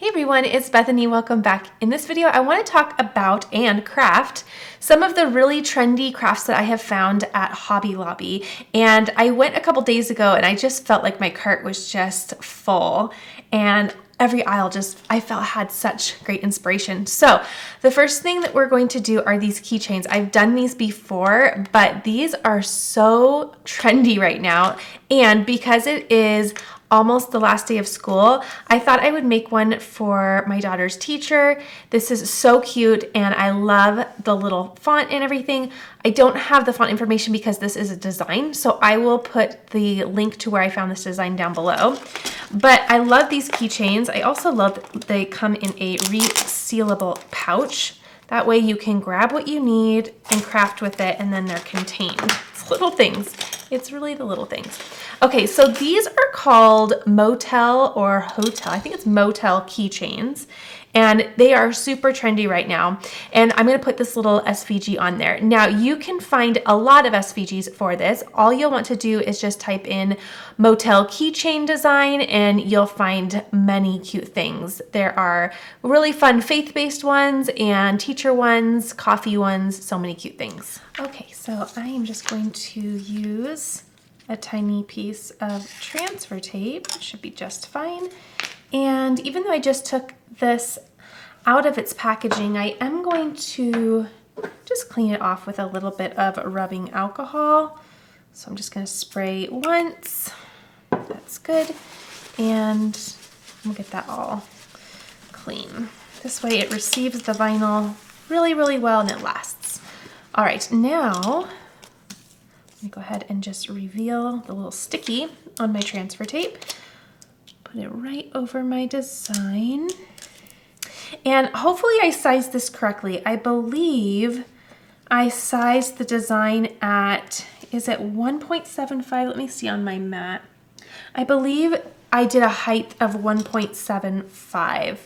Hey everyone, it's Bethany. Welcome back. In this video, I want to talk about and craft some of the really trendy crafts that I have found at Hobby Lobby. And I went a couple days ago and I just felt like my cart was just full and every aisle I felt had such great inspiration. So the first thing that we're going to do are these keychains. I've done these before, but these are so trendy right now. And because it is almost the last day of school, I thought I would make one for my daughter's teacher. This is so cute and I love the little font and everything. I don't have the font information because this is a design, so I will put the link to where I found this design down below. But I love these keychains. I also love that they come in a resealable pouch. That way you can grab what you need and craft with it, and then they're contained. It's little things. It's really the little things. Okay, so these are called motel or hotel. I think it's motel keychains. And they are super trendy right now. And I'm gonna put this little SVG on there. Now you can find a lot of SVGs for this. All you'll want to do is just type in motel keychain design and you'll find many cute things. There are really fun faith-based ones and teacher ones, coffee ones, so many cute things. Okay, so I am just going to use a tiny piece of transfer tape. It should be just fine. And even though I just took this out of its packaging, I am going to just clean it off with a little bit of rubbing alcohol. So I'm just going to spray once. That's good. And we'll get that all clean. This way it receives the vinyl really, really well and it lasts. All right, now let me go ahead and just reveal the little sticky on my transfer tape. Put it right over my design. And hopefully I sized this correctly. I believe I sized the design at, is it 1.75? Let me see on my mat. I believe I did a height of 1.75.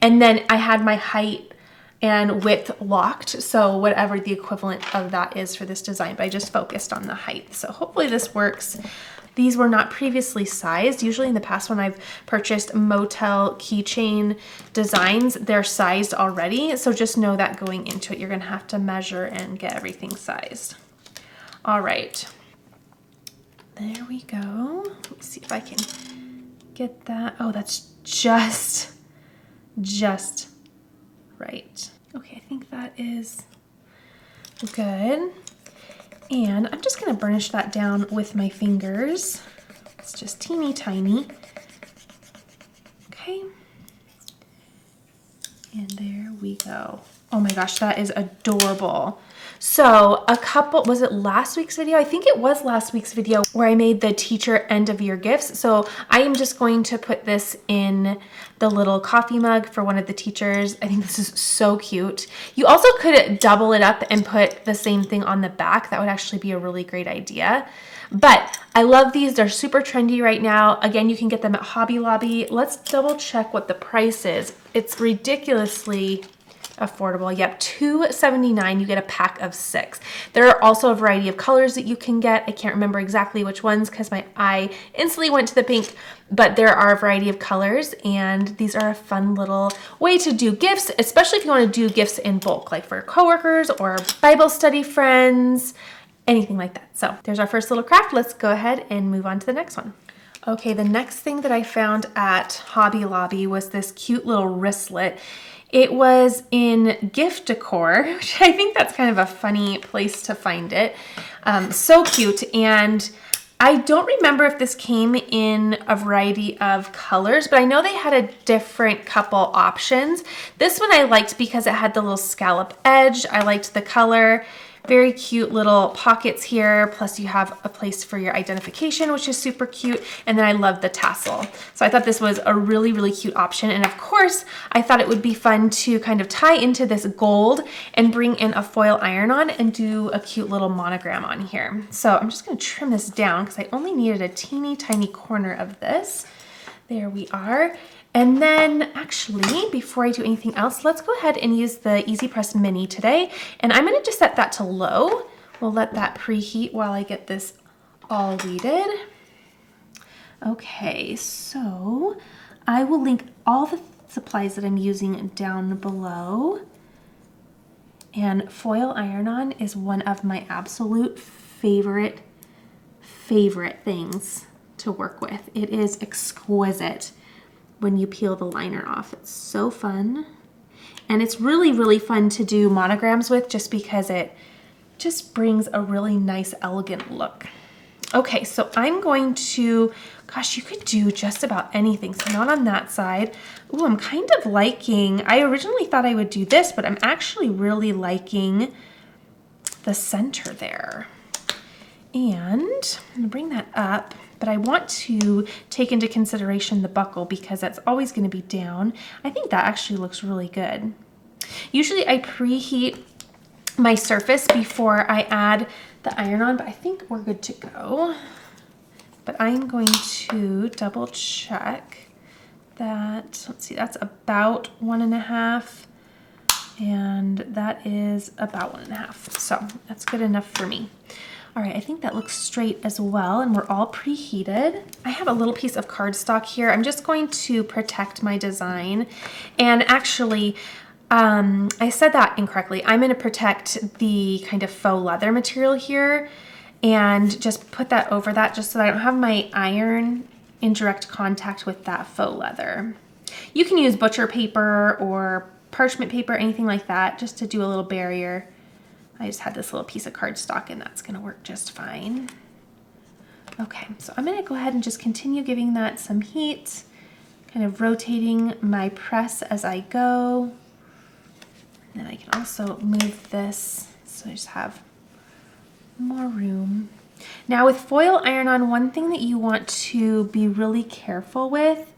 And then I had my height and width locked, so whatever the equivalent of that is for this design, but I just focused on the height. So hopefully this works. These were not previously sized. Usually in the past when I've purchased motel keychain designs, they're sized already. So just know that going into it, you're gonna have to measure and get everything sized. All right, there we go. Let me see if I can get that. Oh, that's just right. Okay, I think that is good. And I'm just gonna burnish that down with my fingers. It's just teeny tiny. Okay. And there we go. Oh my gosh, that is adorable. So was it last week's video? I think it was last week's video where I made the teacher end of year gifts. So I am just going to put this in the little coffee mug for one of the teachers. I think this is so cute. You also could double it up and put the same thing on the back. That would actually be a really great idea. But I love these. They're super trendy right now. Again, you can get them at Hobby Lobby. Let's double check what the price is. It's ridiculously affordable. Yep, $2.79. You get a pack of 6. There are also a variety of colors that you can get. I can't remember exactly which ones because my eye instantly went to the pink, but there are a variety of colors and these are a fun little way to do gifts, especially if you want to do gifts in bulk, like for coworkers or Bible study friends, anything like that. So there's our first little craft. Let's go ahead and move on to the next one. Okay, the next thing that I found at Hobby Lobby was this cute little wristlet. It was in gift decor, which I think that's kind of a funny place to find it. So cute. And I don't remember if this came in a variety of colors, but I know they had a different couple options. This one I liked because it had the little scallop edge. I liked the color. Very cute little pockets here, plus you have a place for your identification, which is super cute, and then I love the tassel. So I thought this was a really, really cute option, and of course, I thought it would be fun to kind of tie into this gold and bring in a foil iron-on and do a cute little monogram on here. So I'm just gonna trim this down because I only needed a teeny tiny corner of this. There we are. And then actually, before I do anything else, let's go ahead and use the Easy Press Mini today. And I'm gonna just set that to low. We'll let that preheat while I get this all weeded. Okay, so I will link all the supplies that I'm using down below. And foil iron-on is one of my absolute favorite things to work with. It is exquisite when you peel the liner off. It's so fun. And it's really, really fun to do monograms with just because it just brings a really nice, elegant look. Okay, so I'm going to, gosh, you could do just about anything. So not on that side. Ooh, I'm kind of liking, I originally thought I would do this, but I'm actually really liking the center there. And I'm gonna bring that up, but I want to take into consideration the buckle because that's always gonna be down. I think that actually looks really good. Usually I preheat my surface before I add the iron-on, but I think we're good to go. But I'm going to double check that. Let's see, that's about 1.5, and that is about 1.5. So that's good enough for me. All right, I think that looks straight as well, and we're all preheated. I have a little piece of cardstock here. I'm just going to protect my design. And actually, I said that incorrectly. I'm going to protect the kind of faux leather material here and just put that over that just so that I don't have my iron in direct contact with that faux leather. You can use butcher paper or parchment paper, anything like that, just to do a little barrier. I just had this little piece of cardstock and that's going to work just fine. Okay, so I'm going to go ahead and just continue giving that some heat, kind of rotating my press as I go. And then I can also move this so I just have more room. Now with foil iron-on, one thing that you want to be really careful with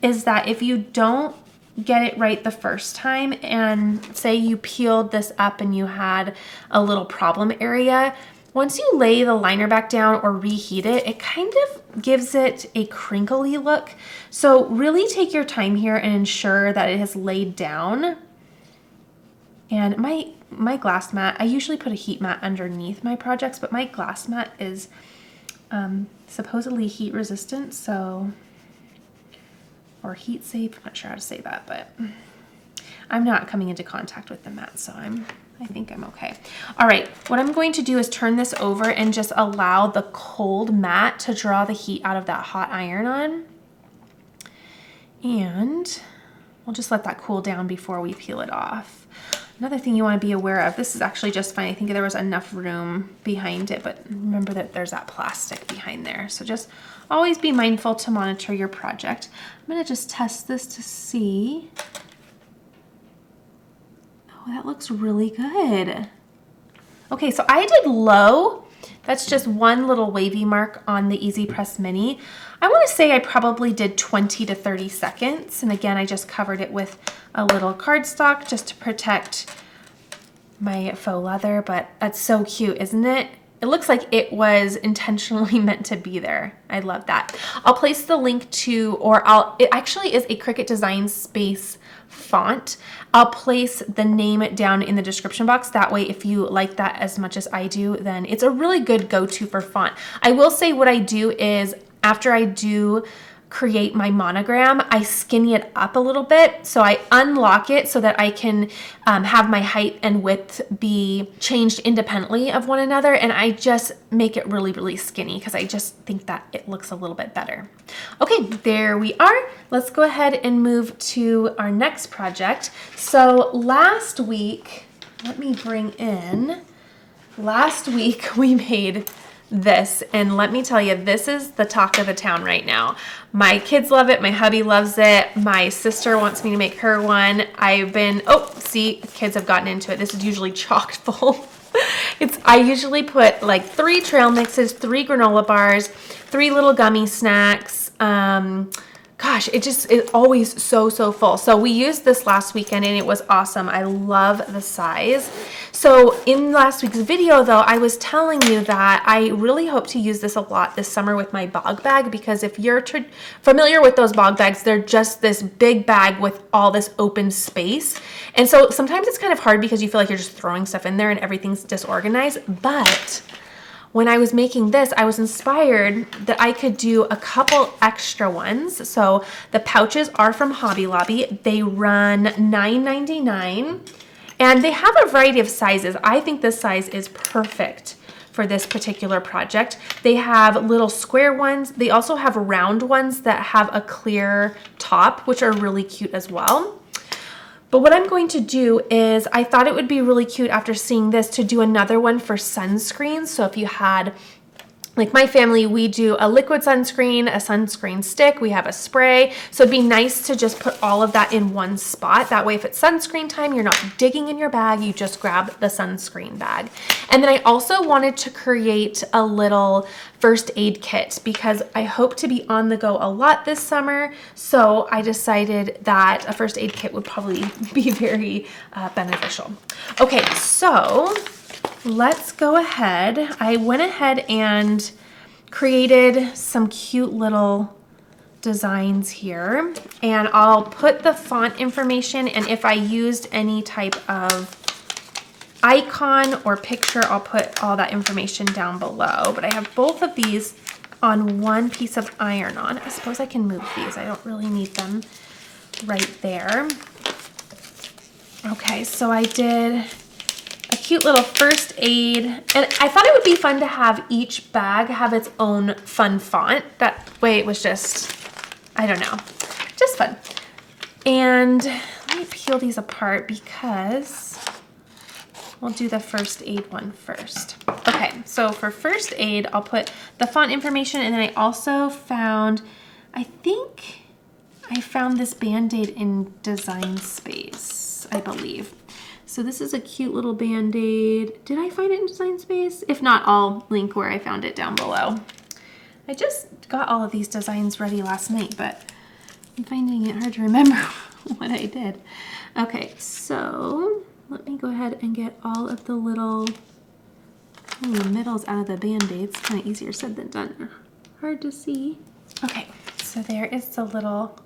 is that if you don't get it right the first time and say you peeled this up and you had a little problem area, once you lay the liner back down or reheat it, it kind of gives it a crinkly look. So really take your time here and ensure that it has laid down. And my glass mat, I usually put a heat mat underneath my projects, but my glass mat is supposedly heat resistant, so, or heat safe, I'm not sure how to say that, but I'm not coming into contact with the mat, so I think I'm okay. All right, what I'm going to do is turn this over and just allow the cold mat to draw the heat out of that hot iron-on. And we'll just let that cool down before we peel it off. Another thing you want to be aware of, this is actually just fine. I think there was enough room behind it, but remember that there's that plastic behind there. So just always be mindful to monitor your project. I'm going to just test this to see. Oh, that looks really good. Okay, so I did low. That's just one little wavy mark on the Easy Press Mini. I want to say I probably did 20 to 30 seconds. And again, I just covered it with a little cardstock just to protect my faux leather, but that's so cute, isn't it? It looks like it was intentionally meant to be there. I love that. I'll place the link to, it actually is a Cricut Design Space font. I'll place the name down in the description box. That way, if you like that as much as I do, then it's a really good go-to for font. I will say what I do is after I do create my monogram, I skinny it up a little bit. So I unlock it so that I can have my height and width be changed independently of one another. And I just make it really, really skinny because I just think that it looks a little bit better. Okay, there we are. Let's go ahead and move to our next project. So last week, let me bring in, last week we made this, and let me tell you, this is the talk of the town right now. My kids love it, my hubby loves it, my sister wants me to make her one. I've been, oh, see, kids have gotten into it. This is usually chock full. I usually put like 3 trail mixes, 3 granola bars, 3 little gummy snacks. Gosh, it's always so full. So we used this last weekend and it was awesome. I love the size. So in last week's video though, I was telling you that I really hope to use this a lot this summer with my bog bag, because if you're familiar with those bog bags, they're just this big bag with all this open space. And so sometimes it's kind of hard because you feel like you're just throwing stuff in there and everything's disorganized. But when I was making this, I was inspired that I could do a couple extra ones. So the pouches are from Hobby Lobby. They run $9.99 and they have a variety of sizes. I think this size is perfect for this particular project. They have little square ones. They also have round ones that have a clear top, which are really cute as well. But what I'm going to do is, I thought it would be really cute after seeing this to do another one for sunscreen. So if you had, like my family, we do a liquid sunscreen, a sunscreen stick, we have a spray. So it'd be nice to just put all of that in one spot. That way if it's sunscreen time, you're not digging in your bag, you just grab the sunscreen bag. And then I also wanted to create a little first aid kit because I hope to be on the go a lot this summer. So I decided that a first aid kit would probably be very beneficial. Okay, so let's go ahead. I went ahead and created some cute little designs here, and I'll put the font information, and if I used any type of icon or picture, I'll put all that information down below. But I have both of these on one piece of iron-on. I suppose I can move these. I don't really need them right there. Okay, so I did a cute little first aid, and I thought it would be fun to have each bag have its own fun font. That way it was just, I don't know, just fun. And let me peel these apart because we'll do the first aid one first. Okay, so for first aid, I'll put the font information, and then I also found, I think I found this Band-Aid in Design Space, I believe. So this is a cute little Band-Aid. Did I find it in Design Space? If not, I'll link where I found it down below. I just got all of these designs ready last night, but I'm finding it hard to remember what I did. Okay, so let me go ahead and get all of the little middles out of the Band-Aids. Kind of easier said than done. Hard to see. Okay, so there is the little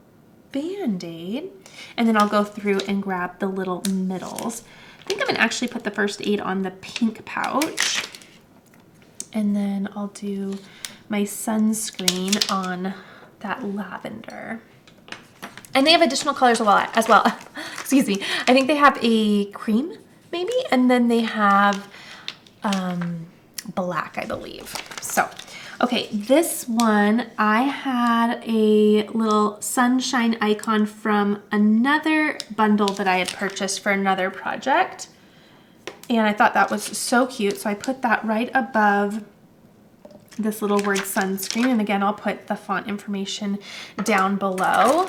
Band-Aid, and then I'll go through and grab the little middles. I think I'm gonna actually put the first aid on the pink pouch, and then I'll do my sunscreen on that lavender. And they have additional colors as well. Excuse me. I think they have a cream maybe, and then they have black, I believe. So okay, this one, I had a little sunshine icon from another bundle that I had purchased for another project. And I thought that was so cute. So I put that right above this little word sunscreen. And again, I'll put the font information down below.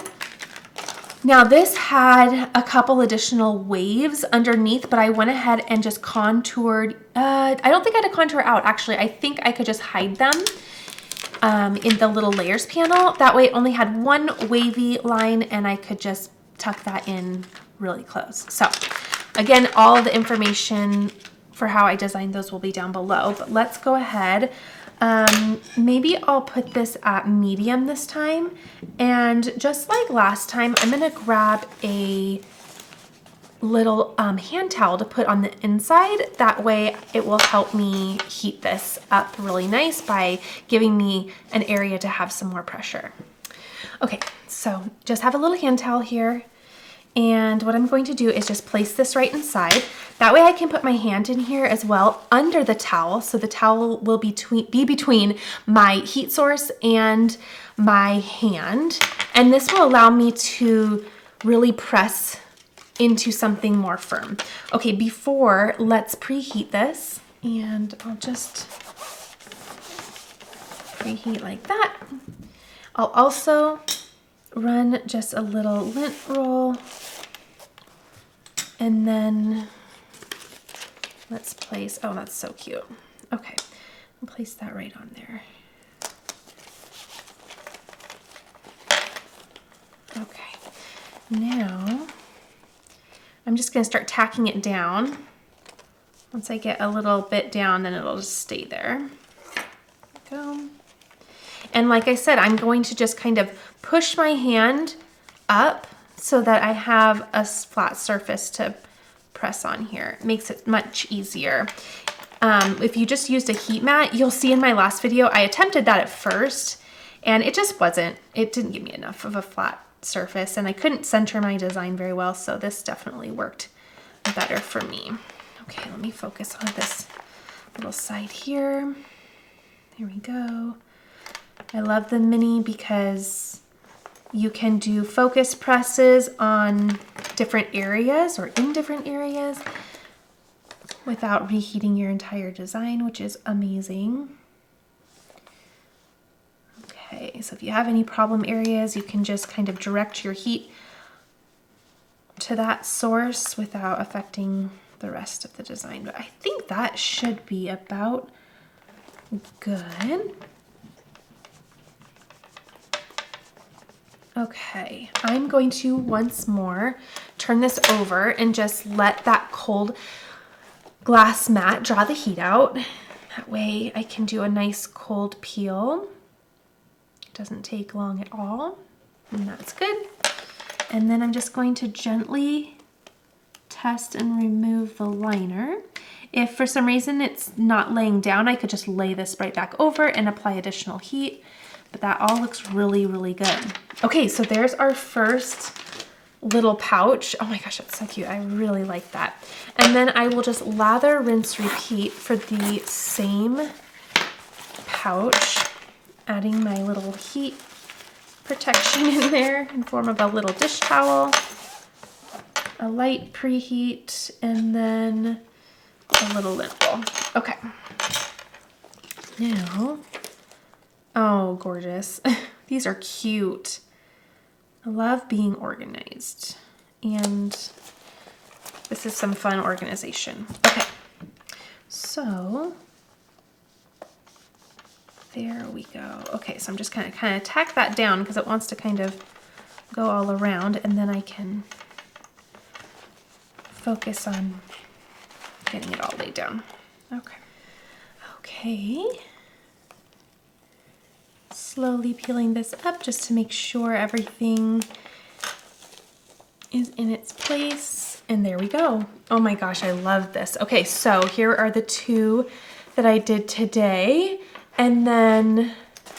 Now this had a couple additional waves underneath, but I went ahead and just contoured. I don't think I had to contour out, actually. I think I could just hide them in the little layers panel. That way it only had one wavy line and I could just tuck that in really close. So again, all the information for how I designed those will be down below, but let's go ahead. Maybe I'll put this at medium this time, and just like last time, I'm gonna grab a little hand towel to put on the inside. That way it will help me heat this up really nice by giving me an area to have some more pressure. Okay, so just have a little hand towel here, and what I'm going to do is just place this right inside. That way I can put my hand in here as well under the towel, so the towel will be between my heat source and my hand, and this will allow me to really press into something more firm. Okay, let's preheat this, and I'll just preheat like that. I'll also run just a little lint roll, and then let's place, oh, that's so cute. Okay, I'll place that right on there. Okay, now I'm just gonna start tacking it down. Once I get a little bit down, then it'll just stay there. Go. And like I said, I'm going to just kind of push my hand up so that I have a flat surface to press on here. It makes it much easier. if you just used a heat mat, you'll see in my last video, I attempted that at first and it just it didn't give me enough of a flat surface and I couldn't center my design very well. So this definitely worked better for me. Okay, let me focus on this little side here. There we go. I love the mini because you can do focus presses on different areas or in different areas without reheating your entire design, which is amazing. Okay, so if you have any problem areas, you can just kind of direct your heat to that source without affecting the rest of the design. But I think that should be about good. Okay, I'm going to once more turn this over and just let that cold glass mat draw the heat out. That way I can do a nice cold peel. It doesn't take long at all, and that's good. And then I'm just going to gently test and remove the liner. If for some reason it's not laying down, I could just lay this right back over and apply additional heat. But that all looks really, really good. Okay, so there's our first little pouch. Oh my gosh, that's so cute. I really like that. And then I will just lather, rinse, repeat for the same pouch, adding my little heat protection in there in form of a little dish towel, a light preheat, and then a little lint roll. Okay. Now, oh, gorgeous. These are cute. I love being organized. And this is some fun organization. Okay, so there we go. Okay, so I'm just kind of tack that down because it wants to kind of go all around, and then I can focus on getting it all laid down. Okay. Okay. Slowly peeling this up just to make sure everything is in its place. And there we go. Oh my gosh, I love this. Okay, so here are the two that I did today. And then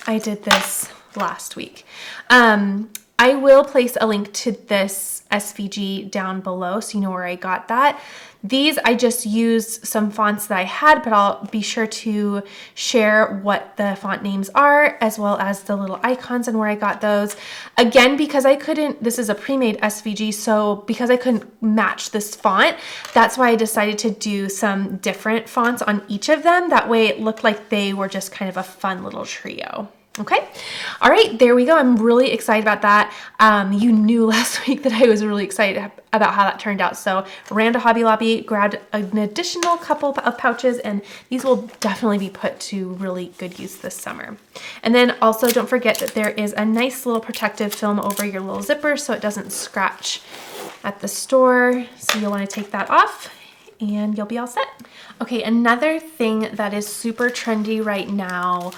I did this last week. I will place a link to this SVG down below so you know where I got that. These, I just used some fonts that I had, but I'll be sure to share what the font names are, as well as the little icons and where I got those. Again, because I couldn't, this is a pre-made SVG, so because I couldn't match this font, that's why I decided to do some different fonts on each of them. That way it looked like they were just kind of a fun little trio. Okay. All right, there we go. I'm really excited about that. You knew last week that I was really excited about how that turned out. So ran to Hobby Lobby, grabbed an additional couple of pouches, and these will definitely be put to really good use this summer. And then also don't forget that there is a nice little protective film over your little zipper so it doesn't scratch at the store. So you'll want to take that off and you'll be all set. Okay, another thing that is super trendy right now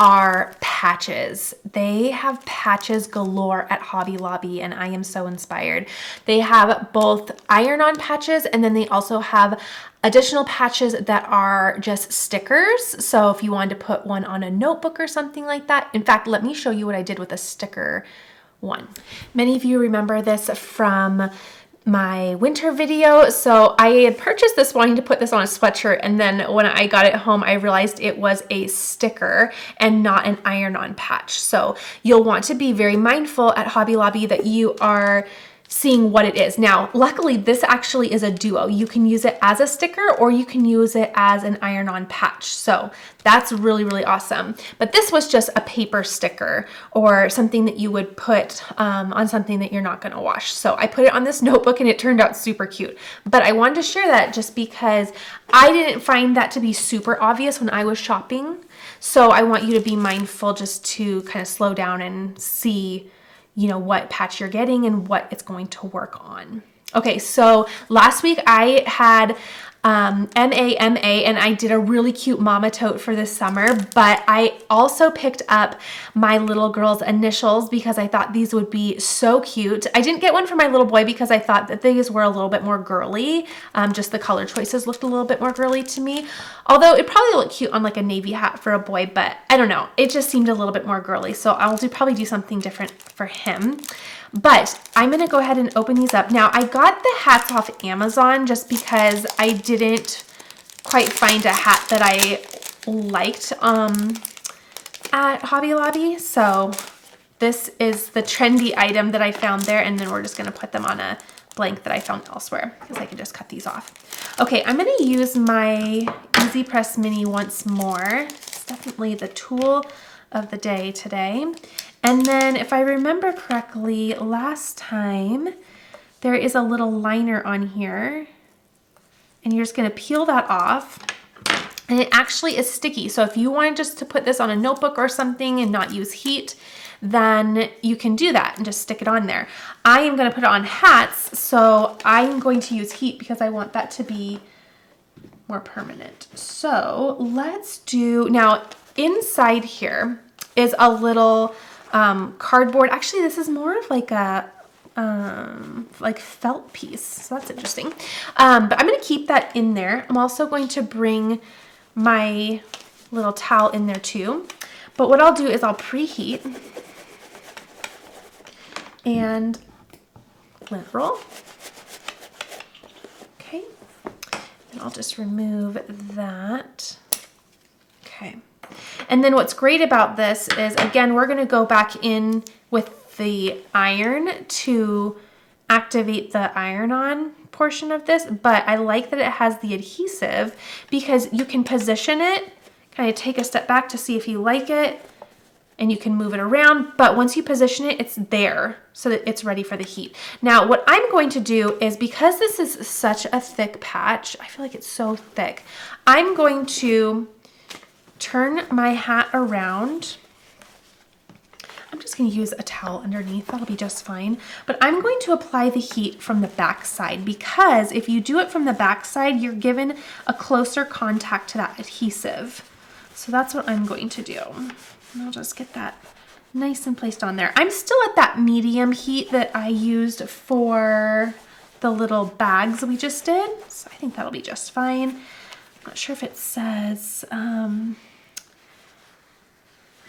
are patches. They have patches galore at Hobby Lobby, and I am so inspired. They have both iron-on patches, and then they also have additional patches that are just stickers. So if you wanted to put one on a notebook or something like that. In fact, let me show you what I did with a sticker one. Many of you remember this from my winter video. So I had purchased this wanting to put this on a sweatshirt, and then when I got it home I realized it was a sticker and not an iron-on patch. So you'll want to be very mindful at Hobby Lobby that you are seeing what it is. Now, luckily this actually is a duo. You can use it as a sticker or you can use it as an iron-on patch. So that's really, really awesome. But this was just a paper sticker or something that you would put on something that you're not gonna wash. So I put it on this notebook and it turned out super cute. But I wanted to share that just because I didn't find that to be super obvious when I was shopping. So I want you to be mindful just to kind of slow down and see, you know, what patch you're getting and what it's going to work on. Okay, so last week I had M-A-M-A, and I did a really cute mama tote for this summer, but I also picked up my little girl's initials because I thought these would be so cute. I didn't get one for my little boy because I thought that these were a little bit more girly. Just the color choices looked a little bit more girly to me, although it probably looked cute on like a navy hat for a boy, but I don't know. It just seemed a little bit more girly, so I'll probably do something different for him. But I'm going to go ahead and open these up. Now, I got the hats off Amazon just because I didn't quite find a hat that I liked at Hobby Lobby. So this is the trendy item that I found there, and then we're just going to put them on a blank that I found elsewhere because I can just cut these off. Okay, I'm going to use my Easy Press Mini once more. It's definitely the tool of the day today. And then if I remember correctly, last time there is a little liner on here, and you're just going to peel that off, and it actually is sticky. So if you wanted just to put this on a notebook or something and not use heat, then you can do that and just stick it on there. I am going to put it on hats, so I'm going to use heat because I want that to be more permanent. So let's do, now inside here is a little cardboard. Actually, this is more of like a like felt piece, so that's interesting. But I'm going to keep that in there. I'm also going to bring my little towel in there too. But what I'll do is I'll preheat and lint roll. Okay, and I'll just remove that. Okay. And then what's great about this is, again, we're going to go back in with the iron to activate the iron-on portion of this, but I like that it has the adhesive because you can position it, kind of take a step back to see if you like it, and you can move it around, but once you position it, it's there so that it's ready for the heat. Now, what I'm going to do is, because this is such a thick patch, I feel like it's so thick, I'm going to turn my hat around. I'm just going to use a towel underneath. That'll be just fine. But I'm going to apply the heat from the back side, because if you do it from the back side, you're given a closer contact to that adhesive. So that's what I'm going to do. And I'll just get that nice and placed on there. I'm still at that medium heat that I used for the little bags we just did. So I think that'll be just fine. I'm not sure if it says an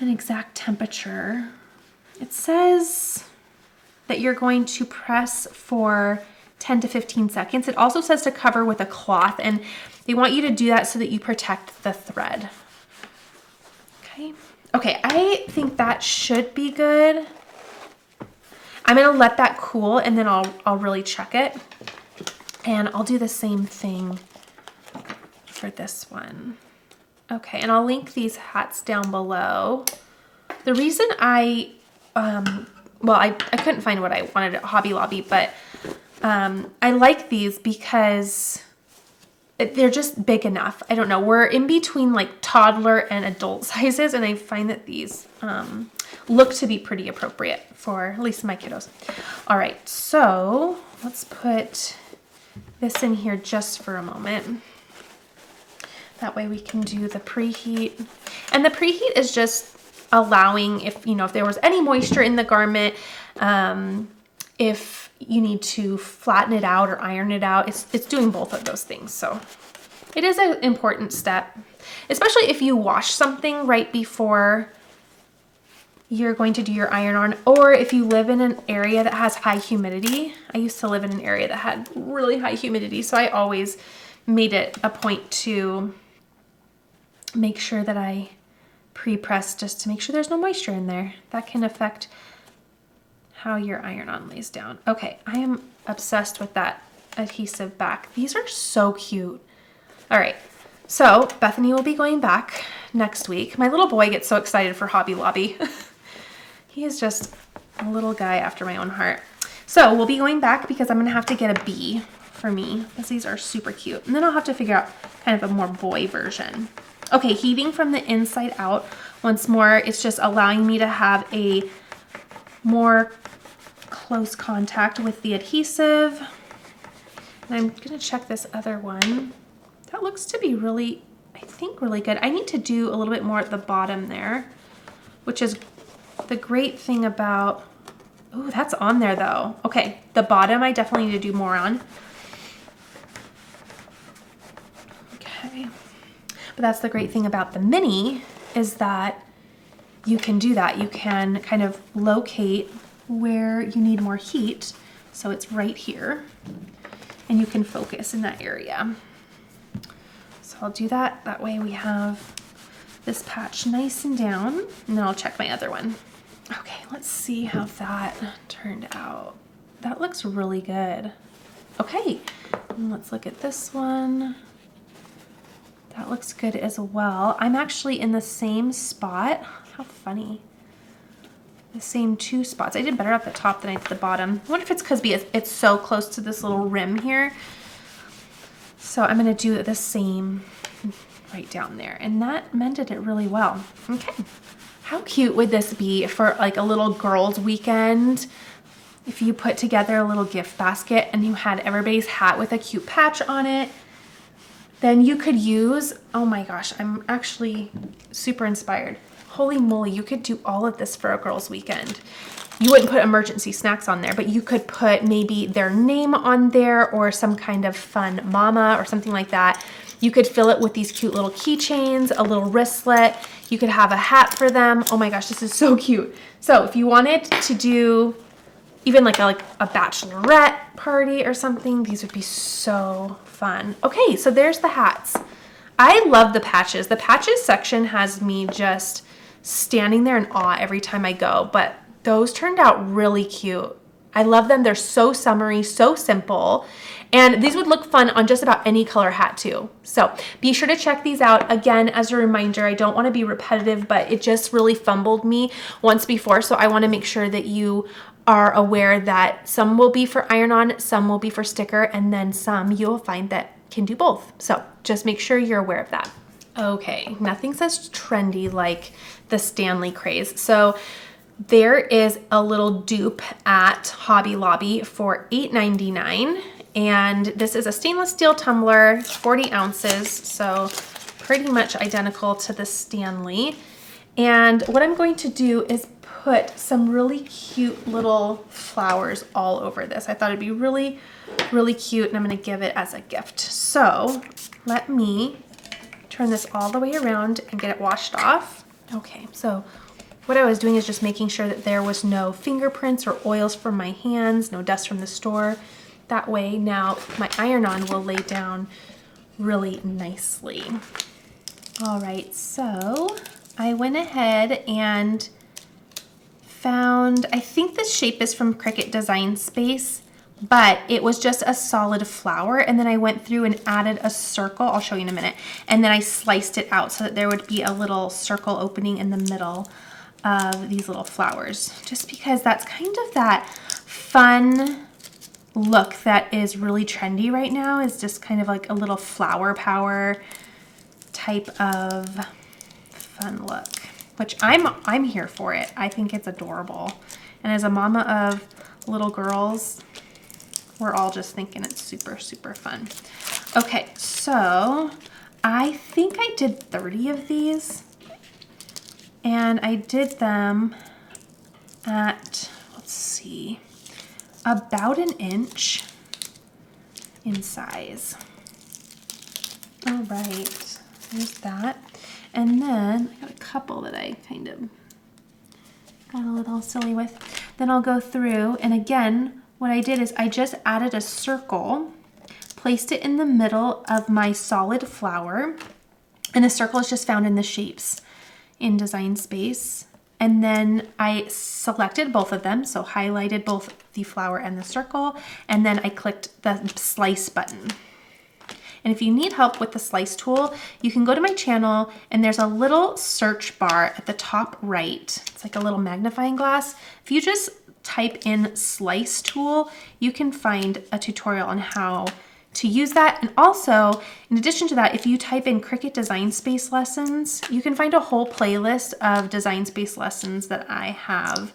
exact temperature. It says that you're going to press for 10 to 15 seconds. It also says to cover with a cloth, and they want you to do that so that you protect the thread. Okay. Okay, I think that should be good. I'm gonna let that cool, and then I'll really check it. And I'll do the same thing for this one. Okay, and I'll link these hats down below. The reason I couldn't find what I wanted at Hobby Lobby, but I like these because they're just big enough. I don't know. We're in between like toddler and adult sizes, and I find that these look to be pretty appropriate for at least my kiddos. All right, so let's put this in here just for a moment. That way we can do the preheat. And the preheat is just allowing, if there was any moisture in the garment, if you need to flatten it out or iron it out, it's doing both of those things. So it is an important step, especially if you wash something right before you're going to do your iron on, or if you live in an area that has high humidity. I used to live in an area that had really high humidity, so I always made it a point to make sure that I pre-press just to make sure there's no moisture in there. That can affect how your iron-on lays down. Okay, I am obsessed with that adhesive back. These are so cute. All right, so Bethany will be going back next week. My little boy gets so excited for Hobby Lobby. He is just a little guy after my own heart. So we'll be going back because I'm gonna have to get a B for me, because these are super cute. And then I'll have to figure out kind of a more boy version. Okay, heating from the inside out. Once more, it's just allowing me to have a more close contact with the adhesive. And I'm gonna check this other one. That looks to be really, I think, really good. I need to do a little bit more at the bottom there, which is the great thing about, oh, that's on there though. Okay, the bottom I definitely need to do more on. Okay, but that's the great thing about the mini is that you can do that. You can kind of locate where you need more heat. So it's right here and you can focus in that area. So I'll do that. That way we have this patch nice and down, and then I'll check my other one. Okay, let's see how that turned out. That looks really good. Okay, and let's look at this one. That looks good as well. I'm actually in the same spot. How funny. The same 2 spots. I did better at the top than I did the bottom. I wonder if it's because it's so close to this little rim here. So I'm gonna do the same right down there, and that mended it really well. Okay, how cute would this be for like a little girls' weekend? If you put together a little gift basket and you had everybody's hat with a cute patch on it, then you could use, oh my gosh, I'm actually super inspired. Holy moly, you could do all of this for a girls' weekend. You wouldn't put emergency snacks on there, but you could put maybe their name on there or some kind of fun mama or something like that. You could fill it with these cute little keychains, a little wristlet. You could have a hat for them. Oh my gosh, this is so cute. So if you wanted to do even like a bachelorette party or something, these would be so fun. Okay, so there's the hats. I love the patches. The patches section has me just standing there in awe every time I go, but those turned out really cute. I love them. They're so summery, so simple. And these would look fun on just about any color hat too. So be sure to check these out. Again, as a reminder, I don't want to be repetitive, but it just really fumbled me once before. So I want to make sure that you are aware that some will be for iron-on, some will be for sticker, and then some you'll find that can do both. So just make sure you're aware of that. Okay, nothing says trendy like the Stanley craze. So there is a little dupe at Hobby Lobby for $8.99, and this is a stainless steel tumbler, 40 ounces, so pretty much identical to the Stanley. And what I'm going to do is put some really cute little flowers all over this. I thought it'd be really, really cute, and I'm gonna give it as a gift. So let me turn this all the way around and get it washed off. Okay, so what I was doing is just making sure that there was no fingerprints or oils from my hands, no dust from the store. That way now my iron-on will lay down really nicely. All right, so I went ahead and found, I think this shape is from Cricut Design Space, but it was just a solid flower, and then I went through and added a circle. I'll show you in a minute. And then I sliced it out so that there would be a little circle opening in the middle of these little flowers, just because that's kind of that fun look that is really trendy right now, is just kind of like a little flower power type of fun look, which I'm here for it. I think it's adorable. And as a mama of little girls, we're all just thinking it's super, super fun. Okay, so I think I did 30 of these, and I did them at, let's see, about 1 inch in size. All right, there's that. And then I got a couple that I kind of got a little silly with. Then I'll go through, and again, what I did is I just added a circle, placed it in the middle of my solid flower, and the circle is just found in the shapes in Design Space. And then I selected both of them, so highlighted both the flower and the circle, and then I clicked the slice button. And if you need help with the slice tool, you can go to my channel, and there's a little search bar at the top right. It's like a little magnifying glass. If you just type in slice tool, you can find a tutorial on how to use that. And also, in addition to that, if you type in Cricut Design Space lessons, you can find a whole playlist of Design Space lessons that I have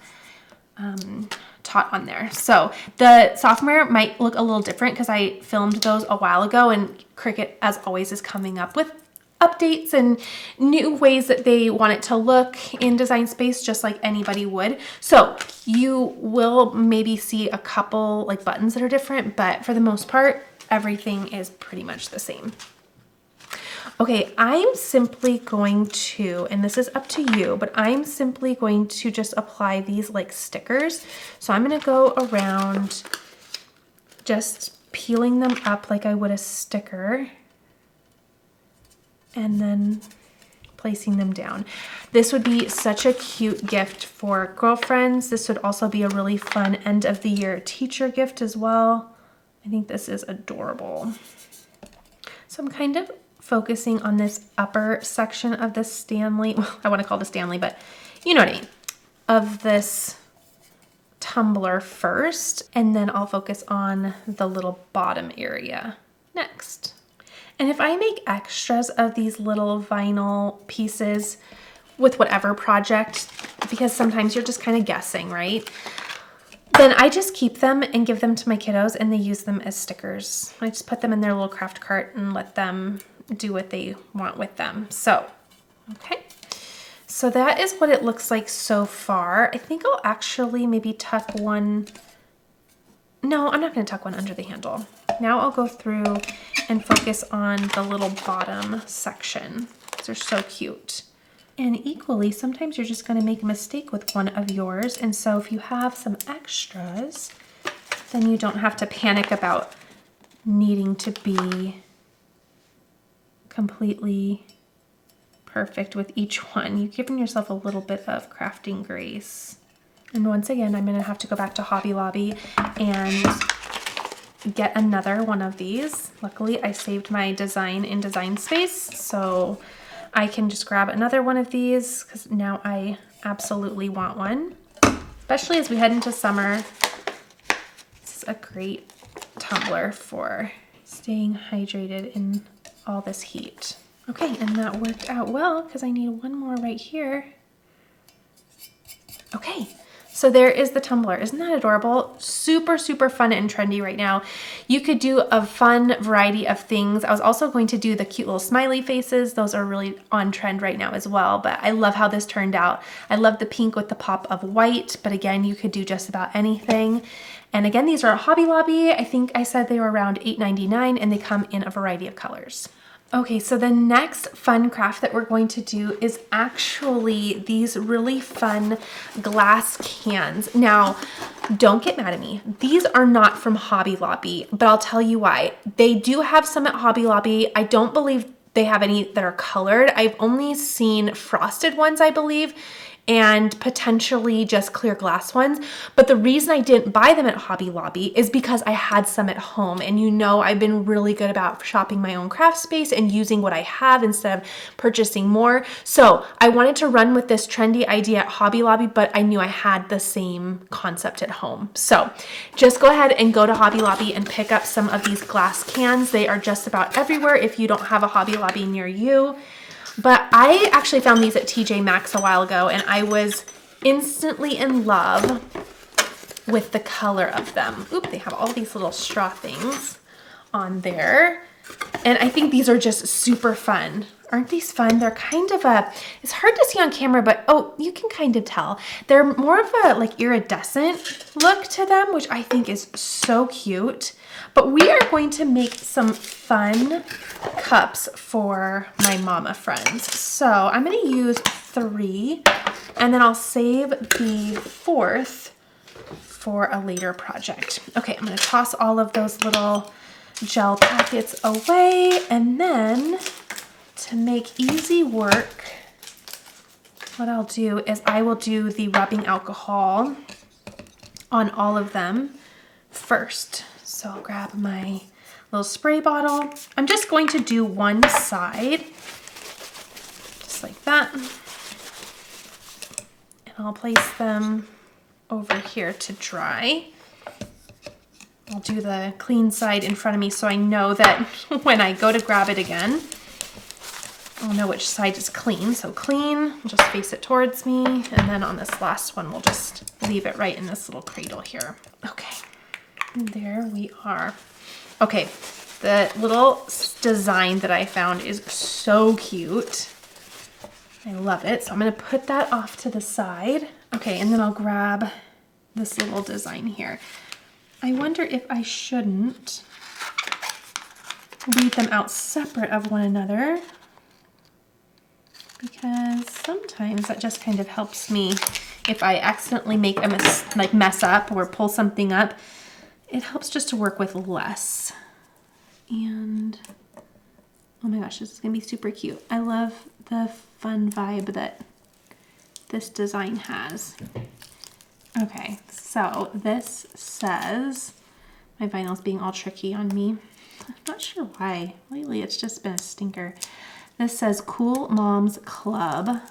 taught on there. So the software might look a little different because I filmed those a while ago, and Cricut, as always, is coming up with updates and new ways that they want it to look in Design Space, just like anybody would. So you will maybe see a couple like buttons that are different, but for the most part, everything is pretty much the same. Okay, I'm simply going to, and this is up to you, but I'm simply going to just apply these like stickers. So I'm gonna go around just peeling them up like I would a sticker and then placing them down. This would be such a cute gift for girlfriends. This would also be a really fun end of the year teacher gift as well. I think this is adorable. So I'm kind of focusing on this upper section of the Stanley, well, I want to call it Stanley, but you know what I mean, of this tumbler first, and then I'll focus on the little bottom area next. And if I make extras of these little vinyl pieces with whatever project, because sometimes you're just kind of guessing, right? Then I just keep them and give them to my kiddos, and they use them as stickers. I just put them in their little craft cart and let them do what they want with them. So, okay. So that is what it looks like so far. I think I'll actually maybe tuck one. No, I'm not going to tuck one under the handle. Now I'll go through and focus on the little bottom section. These are so cute. And equally, sometimes you're just going to make a mistake with one of yours. And so if you have some extras, then you don't have to panic about needing to be completely perfect with each one. You've given yourself a little bit of crafting grace. And once again, I'm going to have to go back to Hobby Lobby and get another one of these. Luckily, I saved my design in Design Space, so I can just grab another one of these because now I absolutely want one. Especially as we head into summer. This is a great tumbler for staying hydrated in all this heat. Okay, and that worked out well because I need one more right here. Okay, so there is the tumbler. Isn't that adorable? Super, super fun and trendy right now. You could do a fun variety of things. I was also going to do the cute little smiley faces. Those are really on trend right now as well, but I love how this turned out. I love the pink with the pop of white, but again, you could do just about anything. And again, these are at Hobby Lobby. I think I said they were around $8.99 and they come in a variety of colors. Okay, so the next fun craft that we're going to do is actually these really fun glass cans. Now, don't get mad at me. These are not from Hobby Lobby, but I'll tell you why. They do have some at Hobby Lobby. I don't believe they have any that are colored. I've only seen frosted ones, I believe, and potentially just clear glass ones. But the reason I didn't buy them at Hobby Lobby is because I had some at home. And you know, I've been really good about shopping my own craft space and using what I have instead of purchasing more. So I wanted to run with this trendy idea at Hobby Lobby, but I knew I had the same concept at home. So just go ahead and go to Hobby Lobby and pick up some of these glass cans. They are just about everywhere if you don't have a Hobby Lobby near you. But I actually found these at TJ Maxx a while ago, and I was instantly in love with the color of them. Oop, they have all these little straw things on there. And I think these are just super fun. Aren't these fun? They're kind of it's hard to see on camera, but oh, you can kind of tell. They're more of a like iridescent look to them, which I think is so cute. But we are going to make some fun cups for my mama friends. So I'm going to use 3, and then I'll save the 4th for a later project. Okay, I'm going to toss all of those little gel packets away, and then to make easy work, what I'll do is I will do the rubbing alcohol on all of them first. So I'll grab my little spray bottle. I'm just going to do one side, just like that. And I'll place them over here to dry. I'll do the clean side in front of me so I know that when I go to grab it again, I'll know which side is clean. So clean, we'll just face it towards me. And then on this last one, we'll just leave it right in this little cradle here. Okay, and there we are. Okay, the little design that I found is so cute. I love it. So I'm gonna put that off to the side. Okay, and then I'll grab this little design here. I wonder if I shouldn't leave them out separate of one another, because sometimes that just kind of helps me if I accidentally make a mess up or pull something up. It helps just to work with less. And oh my gosh, this is gonna be super cute. I love the fun vibe that this design has. Okay, so this says, my vinyl's being all tricky on me. I'm not sure why. Lately it's just been a stinker. This says Cool Moms Club.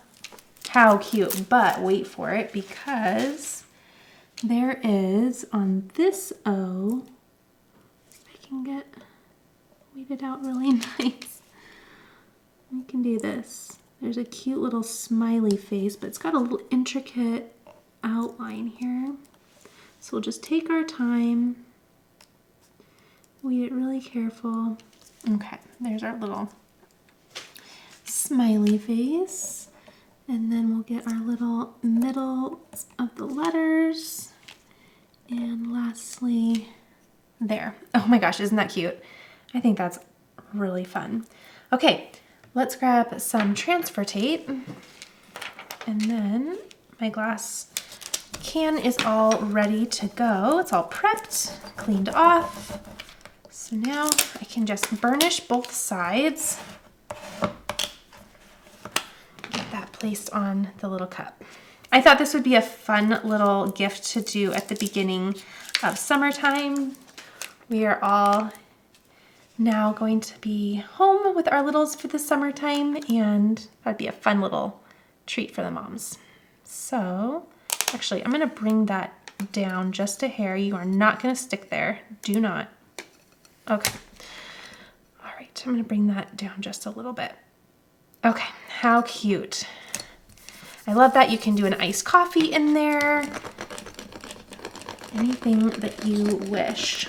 How cute, but wait for it, because there is on this O, if I can get weighted out really nice. We can do this. There's a cute little smiley face, but it's got a little intricate outline here. So we'll just take our time, weed it really careful. Okay, there's our little smiley face. And then we'll get our little middle of the letters. And lastly, there. Oh my gosh, isn't that cute? I think that's really fun. Okay, let's grab some transfer tape. And then my glass can is all ready to go. It's all prepped, cleaned off. So now I can just burnish both sides. Get that placed on the little cup. I thought this would be a fun little gift to do at the beginning of summertime. We are all now going to be home with our littles for the summertime, and that'd be a fun little treat for the moms. So actually, I'm gonna bring that down just a hair. You are not gonna stick there. Do not. Okay. All right, I'm gonna bring that down just a little bit. Okay, how cute. I love that. You can do an iced coffee in there. Anything that you wish.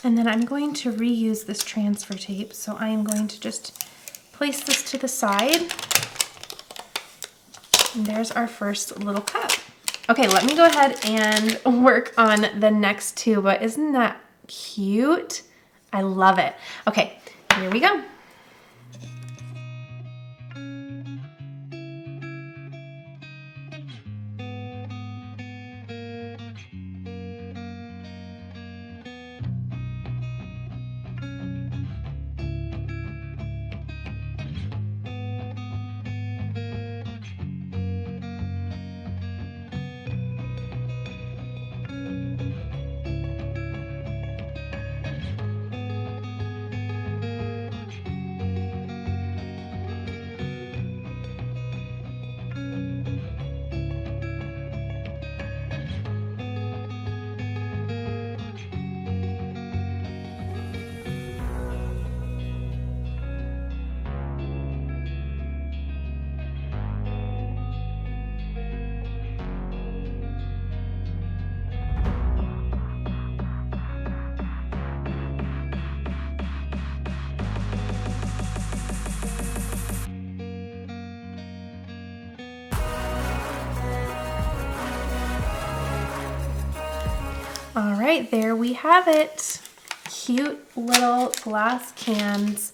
And then I'm going to reuse this transfer tape. So I am going to just place this to the side. And there's our first little cup. Okay, let me go ahead and work on the next two, but isn't that cute? I love it. Okay, here we go. All right, there we have it. Cute little glass cans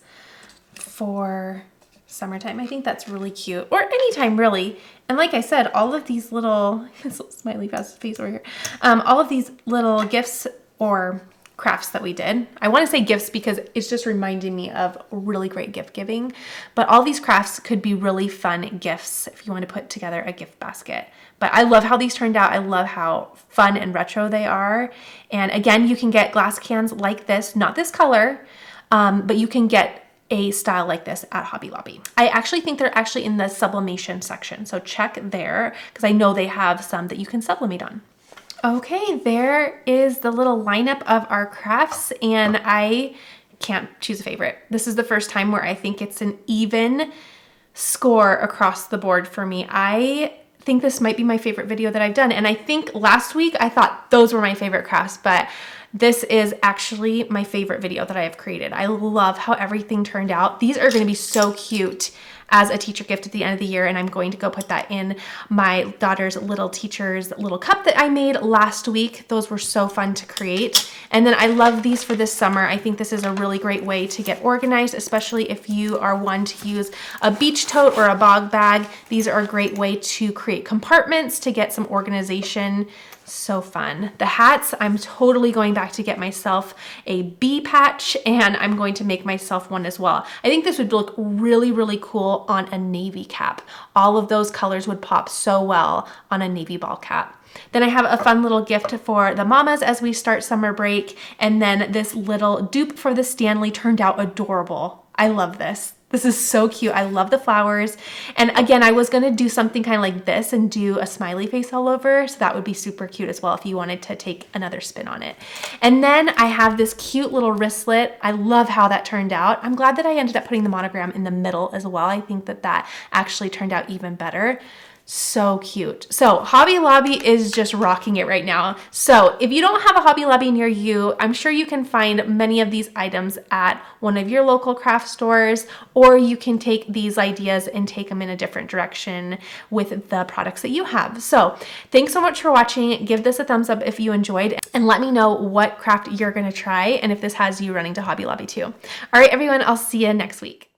for summertime. I think that's really cute, or anytime really. And like I said, all of these little, this little smiley face over here, all of these little gifts or crafts that we did. I want to say gifts because it's just reminding me of really great gift giving, but all these crafts could be really fun gifts if you want to put together a gift basket. But I love how these turned out. I love how fun and retro they are. And again, you can get glass cans like this, not this color, but you can get a style like this at Hobby Lobby. I actually think they're actually in the sublimation section, so check there because I know they have some that you can sublimate on. Okay, there is the little lineup of our crafts, and I can't choose a favorite. This is the first time where I think it's an even score across the board for me. I think this might be my favorite video that I've done, and I think last week I thought those were my favorite crafts, but this is actually my favorite video that I have created. I love how everything turned out. These are gonna be so cute as a teacher gift at the end of the year, and I'm going to go put that in my daughter's little teacher's little cup that I made last week. Those were so fun to create. And then I love these for this summer. I think this is a really great way to get organized, especially if you are one to use a beach tote or a bog bag. These are a great way to create compartments to get some organization. So fun. The hats, I'm totally going back to get myself a bee patch, and I'm going to make myself one as well. I think this would look really, really cool on a navy cap. All of those colors would pop so well on a navy ball cap. Then I have a fun little gift for the mamas as we start summer break. And then this little dupe for the Stanley turned out adorable. I love this. This is so cute. I love the flowers. And again, I was gonna do something kind of like this and do a smiley face all over. So that would be super cute as well if you wanted to take another spin on it. And then I have this cute little wristlet. I love how that turned out. I'm glad that I ended up putting the monogram in the middle as well. I think that that actually turned out even better. So cute. So Hobby Lobby is just rocking it right now. So if you don't have a Hobby Lobby near you, I'm sure you can find many of these items at one of your local craft stores, or you can take these ideas and take them in a different direction with the products that you have. So thanks so much for watching. Give this a thumbs up if you enjoyed, and let me know what craft you're gonna try and if this has you running to Hobby Lobby too. All right, everyone, I'll see you next week.